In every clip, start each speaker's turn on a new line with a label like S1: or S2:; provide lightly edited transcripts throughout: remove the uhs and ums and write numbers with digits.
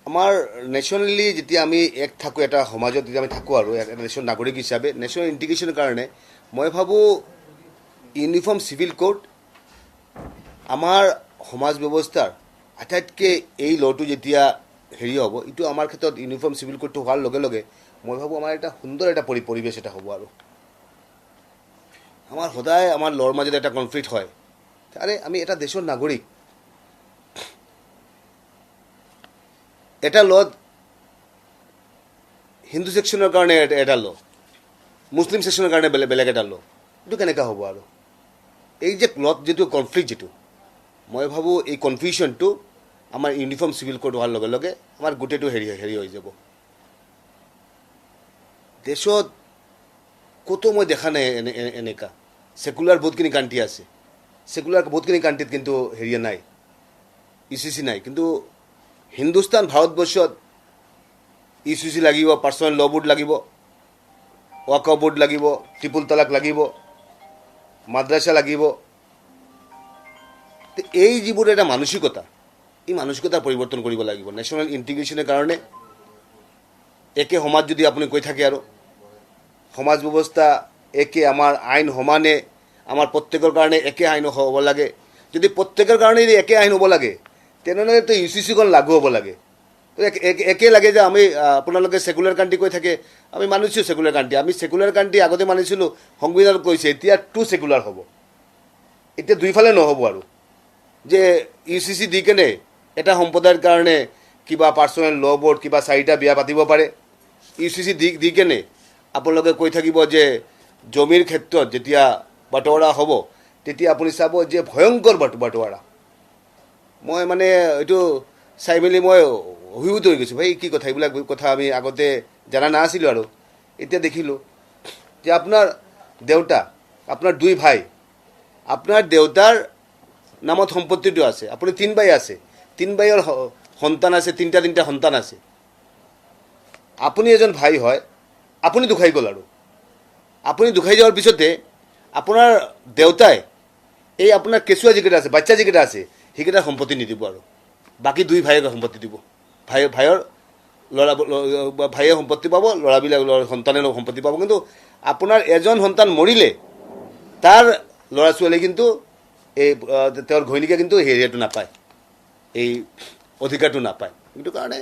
S1: আমাৰ নেশ্যনেলি যেতিয়া আমি এক থাকোঁ এটা সমাজত যেতিয়া আমি থাকোঁ আৰু এটা নেশ্যন নাগৰিক হিচাপে নেশ্যনেল ইণ্টিগ্ৰেশ্যনৰ কাৰণে মই ভাবোঁ ইউনিফৰ্ম চিভিল কোড আমাৰ সমাজ ব্যৱস্থাৰ আটাইতকৈ এই ল'টো যেতিয়া হেৰি হ'ব এইটো আমাৰ ক্ষেত্ৰত ইউনিফৰ্ম চিভিল কোডটো হোৱাৰ লগে লগে মই ভাবোঁ আমাৰ এটা সুন্দৰ এটা পৰিৱেশ এটা হ'ব আৰু আমাৰ সদায় আমাৰ ল'ৰ মাজত এটা কনফ্লিক্ট হয় আৰে আমি এটা দেশৰ নাগৰিক এটা ল'ত হিন্দু ছেকশ্যনৰ কাৰণে এটা ল' মুছলিম ছেকশ্যনৰ কাৰণে বেলেগ এটা ল' এইটো কেনেকৈ হ'ব আৰু এই যে ল'ত যিটো কনফ্লিক্ট যিটো মই ভাবোঁ এই কনফিউশ্যনটো আমাৰ ইউনিফৰ্ম চিভিল কোড হোৱাৰ লগে লগে আমাৰ গোটেইটো হেৰি হৈ যাব দেশত ক'তো মই দেখা নাই এনেকুৱা ছেকুলাৰ বহুতখিনি কাণ্ট্ৰি আছে ছেকুলাৰ বহুতখিনি কাণ্ট্ৰিত কিন্তু হেৰিয়া নাই UCC নাই কিন্তু হিন্দুস্তান ভাৰতবৰ্ষত UCC লাগিব পাৰ্চনেল ল' বোৰ্ড লাগিব ৱাকফ বোৰ্ড লাগিব ট্ৰিপুল তালাক লাগিব মাদ্ৰাছা লাগিব এই যিবোৰ এটা মানসিকতা এই মানসিকতা পৰিৱৰ্তন কৰিব লাগিব নেশ্যনেল ইণ্টিগ্ৰেশ্যনৰ কাৰণে একে সমাজ যদি আপুনি কৈ থাকে আৰু সমাজ ব্যৱস্থা একে আমাৰ আইন সমানে আমাৰ প্ৰত্যেকৰ কাৰণে একে আইন হ'ব লাগে যদি প্ৰত্যেকৰ কাৰণে যদি একে আইন হ'ব লাগে তেনেহ'লেতো UCCখন লাগু হ'ব লাগে একে লাগে যে আমি আপোনালোকে ছেকুলাৰ কাণ্ট্ৰি কৈ থাকে আমি মানিছোঁ ছেকুলাৰ কাণ্ট্ৰি আমি ছেকুলাৰ কাণ্ট্ৰি আগতে মানিছিলোঁ সংবিধানত কৈছে এতিয়া টু ছেকুলাৰ হ'ব এতিয়া দুইফালে নহ'ব আৰু যে UCC দি কেনে এটা সম্প্ৰদায়ৰ কাৰণে কিবা পাৰ্চনেল ল' বোৰ্ড কিবা 4টা বিয়া পাতিব পাৰে UCC দি কেনে আপোনালোকে কৈ থাকিব যে জমিৰ ক্ষেত্ৰত যেতিয়া বাটোৱাৰা হ'ব তেতিয়া আপুনি চাব যে ভয়ংকৰ বাটোৱাৰা মই মানে এইটো চাই মেলি মই অভিভূত হৈ গৈছোঁ ভাই কি কথা এইবিলাক কথা আমি আগতে জনা নাছিলোঁ আৰু এতিয়া দেখিলোঁ যে আপোনাৰ দেউতা আপোনাৰ 2 ভাই আপোনাৰ দেউতাৰ নামত সম্পত্তিটো আছে আপুনি 3 ভাই আছে 3 ভাইৰ সন্তান আছে 3টা সন্তান আছে আপুনি এজন ভাই হয় আপুনি দুখাই গ'ল আৰু আপুনি দুখাই যোৱাৰ পিছতে আপোনাৰ দেউতাই এই আপোনাৰ কেঁচুৱা যিকেইটা আছে বাচ্চা যিকেইটা আছে সেইকেইটা সম্পত্তি নিদিব আৰু বাকী 2 ভাইয়ে সম্পত্তি দিব ভাইয়ে সম্পত্তি পাব ল'ৰাবিলাক সন্তানে সম্পত্তি পাব কিন্তু আপোনাৰ এজন সন্তান মৰিলে তাৰ ল'ৰা ছোৱালী কিন্তু এই তেওঁৰ ঘৈণীকে কিন্তু হেৰিটো নাপায় এই অধিকাৰটো নাপায় সেইটো কাৰণে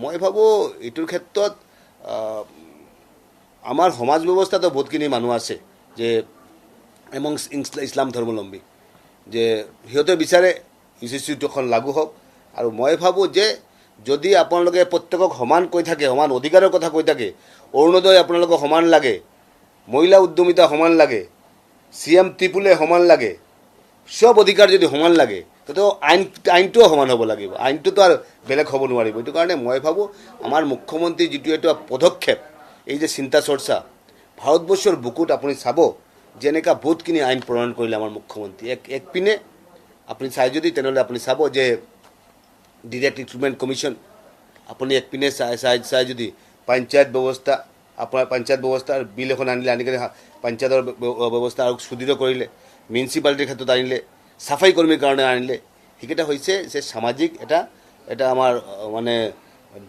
S1: মই ভাবোঁ এইটোৰ ক্ষেত্ৰত আমাৰ সমাজ ব্যৱস্থাতো বহুতখিনি মানুহ আছে যে এমং ইছলাম ধৰ্মাৱলম্বী যে সিহঁতে বিচাৰে UCCখন লাগু হওক আৰু মই ভাবোঁ যে যদি আপোনালোকে প্ৰত্যেকক সমান কৈ থাকে সমান অধিকাৰৰ কথা কৈ থাকে অৰুণোদয় আপোনালোকক সমান লাগে মহিলা উদ্যমিতা সমান লাগে CM ত্ৰিপুলে সমান লাগে সব অধিকাৰ যদি সমান লাগে তো আইনটোও সমান হ'ব লাগিব আইনটোতো আৰু বেলেগ হ'ব নোৱাৰিব এইটো কাৰণে মই ভাবোঁ আমাৰ মুখ্যমন্ত্ৰী যিটো এটা পদক্ষেপ এই যে চিন্তা চৰ্চা ভাৰতবৰ্ষৰ বুকুত আপুনি চাব যেনেকুৱা বহুতখিনি আইন প্ৰণয়ন কৰিলে আমাৰ মুখ্যমন্ত্ৰী একপিনে আপুনি চাই যদি তেনেহ'লে আপুনি চাব যে ডিৰেক্ট ৰিক্ৰুটমেণ্ট কমিশ্যন আপুনি একপিনে চাই যদি পঞ্চায়ত ব্যৱস্থা আপোনাৰ পঞ্চায়ত ব্যৱস্থাৰ বিল এখন আনি কিনে পঞ্চায়তৰ ব্যৱস্থা আৰু সুদৃঢ় কৰিলে মিউনিচিপালিটিৰ ক্ষেত্ৰত আনিলে চাফাই কৰ্মীৰ কাৰণে আনিলে সেইকেইটা হৈছে যে সামাজিক এটা আমাৰ মানে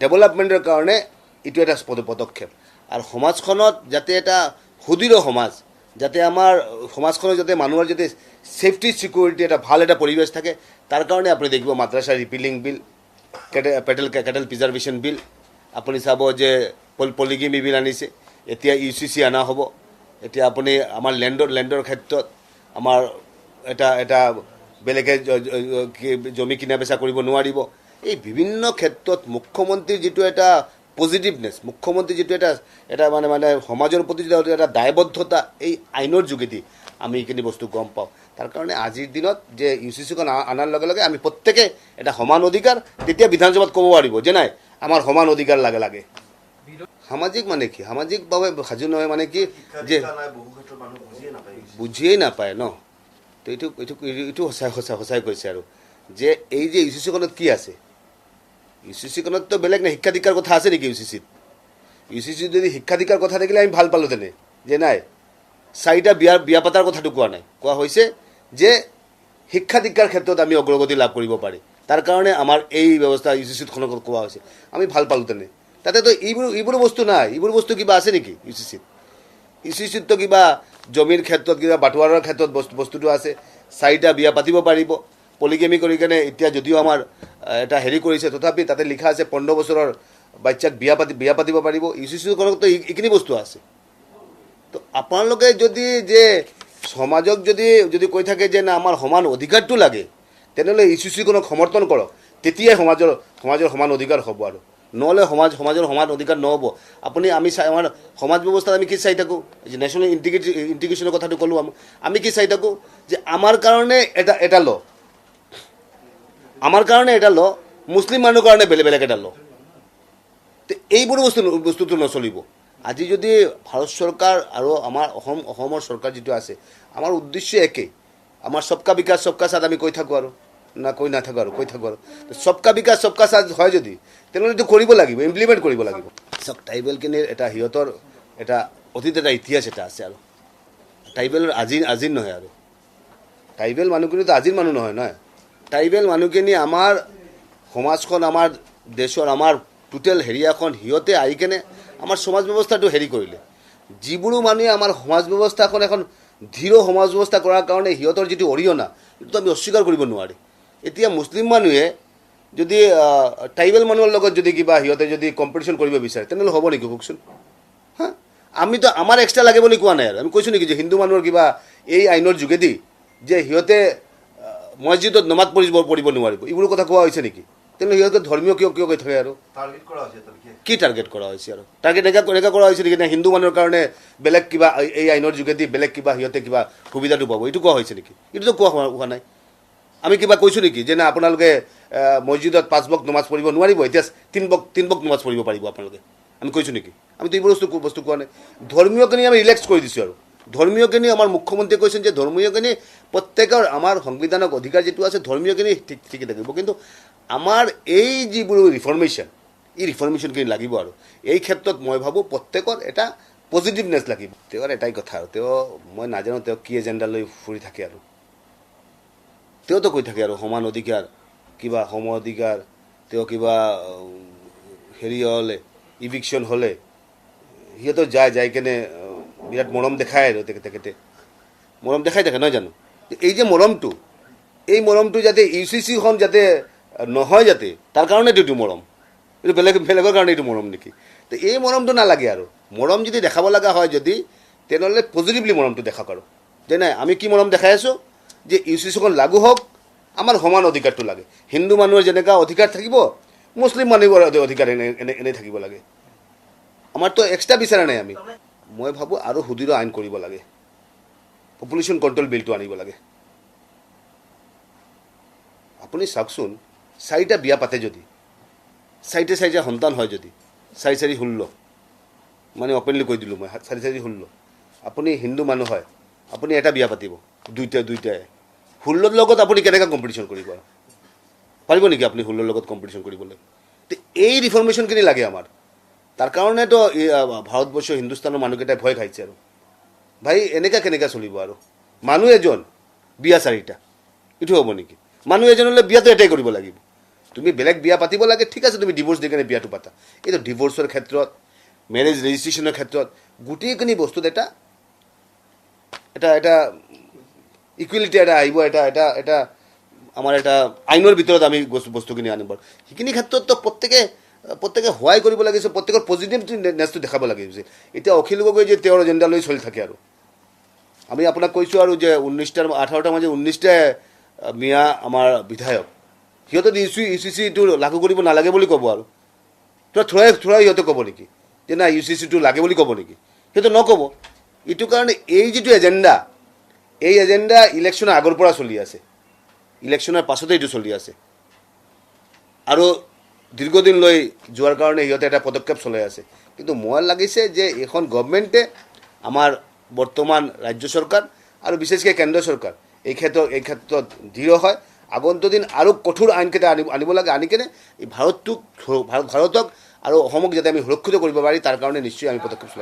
S1: ডেভেলপমেণ্টৰ কাৰণে এইটো এটা পদক্ষেপ আৰু সমাজখনত যাতে এটা সুদৃঢ় সমাজ যাতে আমাৰ সমাজখনত যাতে মানুহৰ যাতে ছেফটি ছিকিউৰিটি এটা ভাল এটা পৰিৱেশ থাকে তাৰ কাৰণে আপুনি দেখিব মাদ্ৰাছা ৰিপিলিং বিল কেটেল প্ৰিজাৰ্ভেশ্যন বিল আপুনি চাব যে পলিগেমি বিল আনিছে এতিয়া UCC অনা হ'ব এতিয়া আপুনি আমাৰ লেণ্ডৰ ক্ষেত্ৰত আমাৰ এটা বেলেগে জমি কিনা বেচা কৰিব নোৱাৰিব এই বিভিন্ন ক্ষেত্ৰত মুখ্যমন্ত্ৰীৰ যিটো এটা পজিটিভনেছ মুখ্যমন্ত্ৰীৰ যিটো এটা মানে সমাজৰ প্ৰতি যিটো এটা দায়বদ্ধতা এই আইনৰ যোগেদি আমি এইখিনি বস্তু গম পাওঁ তাৰ কাৰণে আজিৰ দিনত যে UCCখন অনাৰ লগে লগে আমি প্ৰত্যেকে এটা সমান অধিকাৰ তেতিয়া বিধানসভাত ক'ব পাৰিব যে নাই আমাৰ সমান অধিকাৰ লাগে সামাজিক মানে কি সামাজিকভাৱে সাজু নহয় মানে কি যে বুজিয়েই নাপায় ন তো এইটো সঁচাই কৈছে আৰু যে এই যে UCCখনত কি আছে UCCখনততো বেলেগ নাই শিক্ষা দীক্ষাৰ কথা আছে নেকি UCC যদি শিক্ষা দীক্ষাৰ কথা থাকিলে আমি ভাল পালোঁ তেনে যে নাই 4টা বিয়া পাতাৰ কথাটো কোৱা নাই কোৱা হৈছে যে শিক্ষা দীক্ষাৰ ক্ষেত্ৰত আমি অগ্ৰগতি লাভ কৰিব পাৰি তাৰ কাৰণে আমাৰ এই ব্যৱস্থা UCC-খনক কোৱা হৈছে আমি ভাল পালোঁ তেনে তাতেতো এইবোৰ বস্তু নাই এইবোৰ বস্তু কিবা আছে নেকি UCC-ত কিবা জমিৰ ক্ষেত্ৰত কিবা বাটোৱাৰৰ ক্ষেত্ৰত বস্তুটো আছে 4টা বিয়া পাতিব পাৰিব পলিগেমি কৰি কেনে এতিয়া যদিও আমাৰ এটা হেৰি কৰিছে তথাপি তাতে লিখা আছে 15 বছৰৰ বাচ্চাক বিয়া পাতিব পাৰিব UCC-খনতো এইখিনি বস্তু আছে তো আপোনালোকে যদি যে সমাজক যদি কৈ থাকে যে না আমাৰ সমান অধিকাৰটো লাগে তেনেহ'লে UCC-খনক সমৰ্থন কৰক তেতিয়াই সমাজৰ সমান অধিকাৰ হ'ব আৰু নহ'লে সমাজৰ সমান অধিকাৰ নহ'ব আপুনি আমাৰ সমাজ ব্যৱস্থাত আমি কি চাই থাকোঁ যে নেশ্যনেল ইণ্টিগ্ৰেশ্যনৰ কথাটো ক'লোঁ আমি কি চাই থাকোঁ যে আমাৰ কাৰণে এটা ল আমাৰ কাৰণে এটা ল মুছলিম মানুহৰ কাৰণে বেলেগ এটা ল তো এইবোৰ বস্তুটো নচলিব আজি যদি ভাৰত চৰকাৰ আৰু আমাৰ অসমৰ চৰকাৰ যিটো আছে আমাৰ উদ্দেশ্য একেই আমাৰ সবকা বিকাশ সবকা সাথ আমি কৈ থাকোঁ আৰু না কৈ নাথাকোঁ আৰু কৈ থাকোঁ আৰু সবকা বিকাশ সবকা সাথ হয় যদি তেনেহ'লে এইটো কৰিব লাগিব ইমপ্লিমেণ্ট কৰিব লাগিব চাওক ট্ৰাইবেলখিনিৰ এটা সিহঁতৰ এটা অতীত এটা ইতিহাস এটা আছে আৰু ট্ৰাইবেলৰ আজিৰ নহয় আৰু ট্ৰাইবেল মানুহখিনিতো আজিৰ মানুহ নহয় ট্ৰাইবেল মানুহখিনি আমাৰ সমাজখন আমাৰ দেশৰ আমাৰ টোটেল হেৰিয়াখন সিহঁতে আহি কেনে আমাৰ সমাজ ব্যৱস্থাটো হেৰি কৰিলে যিবোৰো মানুহে আমাৰ সমাজ ব্যৱস্থাখন এখন দৃঢ় সমাজ ব্যৱস্থা কৰাৰ কাৰণে সিহঁতৰ যিটো অৰিহণা এইটো আমি অস্বীকাৰ কৰিব নোৱাৰি এতিয়া মুছলিম মানুহে যদি ট্ৰাইবেল মানুহৰ লগত যদি কিবা সিহঁতে যদি কম্পিটিশ্যন কৰিব বিচাৰে তেনেহ'লে হ'ব নেকি কওকচোন হা আমিতো আমাৰ এক্সট্ৰা লাগে বুলি কোৱা নাই আৰু আমি কৈছোঁ নেকি যে হিন্দু মানুহৰ কিবা এই আইনৰ যোগেদি যে সিহঁতে মছজিদত নমাজ পঢ়িব নোৱাৰিব এইবোৰ কথা কোৱা হৈছে নেকি তেনেহ'লে সিহঁতে ধৰ্মীয় কিয় কৈ থাকে আৰু কি টাৰ্গেট কৰা হৈছে আৰু টাৰ্গেট এনেকুৱা কৰা হৈছে নেকি নে হিন্দু মানুহৰ কাৰণে বেলেগ কিবা এই আইনৰ যোগেদি বেলেগ কিবা সিহঁতে কিবা সুবিধাটো পাব এইটো কোৱা হৈছে নেকি এইটোতো কোৱা হোৱা নাই আমি কিবা কৈছোঁ নেকি যে না আপোনালোকে মছজিদত 5 বক্ত নমাজ পঢ়িব নোৱাৰিব এতিয়া 3 বক্ত নমাজ পঢ়িব পাৰিব আপোনালোকে আমি কৈছোঁ নেকি আমিতো এইবোৰ বস্তু কোৱা নাই ধৰ্মীয়খিনি আমি ৰিলেক্স কৰি দিছোঁ আৰু ধৰ্মীয়খিনি আমাৰ মুখ্যমন্ত্ৰীয়ে কৈছে যে ধৰ্মীয়খিনি প্ৰত্যেকৰ আমাৰ সংবিধানক অধিকাৰ যিটো আছে ধৰ্মীয়খিনি ঠিকে থাকিব কিন্তু আমাৰ এই যিবোৰ ৰিফৰ্মেশ্যন এই ৰিফৰ্মেশ্যনখিনি লাগিব আৰু এই ক্ষেত্ৰত মই ভাবোঁ প্ৰত্যেকৰ এটা পজিটিভনেছ লাগিব তেওঁৰ এটাই কথা আৰু মই নাজানো তেওঁ কি এজেণ্ডা লৈ ফুৰি থাকে আৰু তেওঁতো কৈ থাকে আৰু সমান অধিকাৰ কিবা সম অধিকাৰ তেওঁ কিবা হেৰি হ'লে ইভিকশ্যন হ'লে সিহঁতো যাই কেনে বিৰাট মৰম দেখায় আৰু তেখেতে মৰম দেখাই থাকে নহয় জানো এই যে এই মৰমটো যাতে UCC-খন যাতে নহয় যাতে তাৰ কাৰণেতো এইটো মৰম এইটো বেলেগৰ কাৰণে এইটো মৰম নেকি তো এই মৰমটো নালাগে আৰু মৰম যদি দেখাব লগা হয় যদি তেনেহ'লে পজিটিভলি মৰমটো দেখাওক আৰু যে নাই আমি কি মৰম দেখাই আছোঁ যে UCC-খন লাগু হওক আমাৰ সমান অধিকাৰটো লাগে হিন্দু মানুহৰ যেনেকুৱা অধিকাৰ থাকিব মুছলিম মানুহৰ অধিকাৰ এনেই থাকিব লাগে আমাৰতো এক্সট্ৰা বিচৰা নাই মই ভাবোঁ আৰু সুদৃঢ় আইন কৰিব লাগে পপুলেশ্যন কণ্ট্ৰল বিলটো আনিব লাগে আপুনি চাওকচোন 4টা বিয়া পাতে যদি 4টা সন্তান হয় যদি 4×4=16 মানে অপেনলি কৈ দিলোঁ মই 4×4=16 আপুনি হিন্দু মানুহ হয় আপুনি এটা বিয়া পাতিব দুইটাই 16ৰ লগত আপুনি কেনেকৈ কম্পিটিশ্যন কৰিব পাৰিব নেকি আপুনি 16ৰ লগত কম্পিটিশ্যন কৰিবলৈ তো এই ৰিফৰ্মেশ্যনখিনি লাগে আমাৰ তাৰ কাৰণেতো ভাৰতবৰ্ষ হিন্দুস্তানৰ মানুহকেইটাই ভয় খাইছে আৰু ভাই কেনেকৈ চলিব আৰু মানুহ এজন বিয়া 4টা এইটো হ'ব নেকি মানুহ এজনলৈ বিয়াটো এটাই কৰিব লাগিব তুমি বেলেগ বিয়া পাতিব লাগে ঠিক আছে তুমি ডিভোৰ্চ দি কেনে বিয়াটো পাতা এইটো ডিভোৰ্চৰ ক্ষেত্ৰত মেৰেজ ৰেজিষ্ট্ৰেশ্যনৰ ক্ষেত্ৰত গোটেইখিনি বস্তুত এটা ইকুৱেলিটি এটা আহিব এটা আমাৰ এটা আইনৰ ভিতৰত আমি বস্তুখিনি আনিব সেইখিনি ক্ষেত্ৰততো প্ৰত্যেকে সহায় কৰিব লাগিছে প্ৰত্যেকৰ পজিটিভনেছটো দেখাব লাগিছে এতিয়া অখিল গগৈ যে তেওঁৰ এজেণ্ডা লৈ চলি থাকে আৰু আমি আপোনাক কৈছোঁ আৰু যে 18টাৰ মাজত 19টা মিয়া আমাৰ বিধায়ক সিহঁতে UCC-টো লাগু কৰিব নালাগে বুলি ক'ব আৰু থোৰাই সিহঁতে ক'ব নেকি যে না UCC-টো লাগে বুলি ক'ব নেকি সিহঁতে নক'ব এইটো কাৰণে এই যিটো এজেণ্ডা এই এজেণ্ডা ইলেকশ্যনৰ আগৰ পৰা চলি আছে ইলেকশ্যনৰ পাছতে এইটো চলি আছে আৰু দীৰ্ঘদিন লৈ যোৱাৰ কাৰণে সিহঁতে এটা পদক্ষেপ চলাই আছে কিন্তু মই লাগিছে যে এইখন গভৰ্ণমেণ্টে আমাৰ বৰ্তমান ৰাজ্য চৰকাৰ আৰু বিশেষকৈ কেন্দ্ৰ চৰকাৰ এই ক্ষেত্ৰত দৃঢ় হয় আগন্তুক দিন আৰু কঠোৰ আইনকেইটা আনিব লাগে আনি কেনে এই ভাৰতক আৰু অসমক যাতে আমি সুৰক্ষিত কৰিব পাৰি তাৰ কাৰণে নিশ্চয় আমি পদক্ষেপ চলাই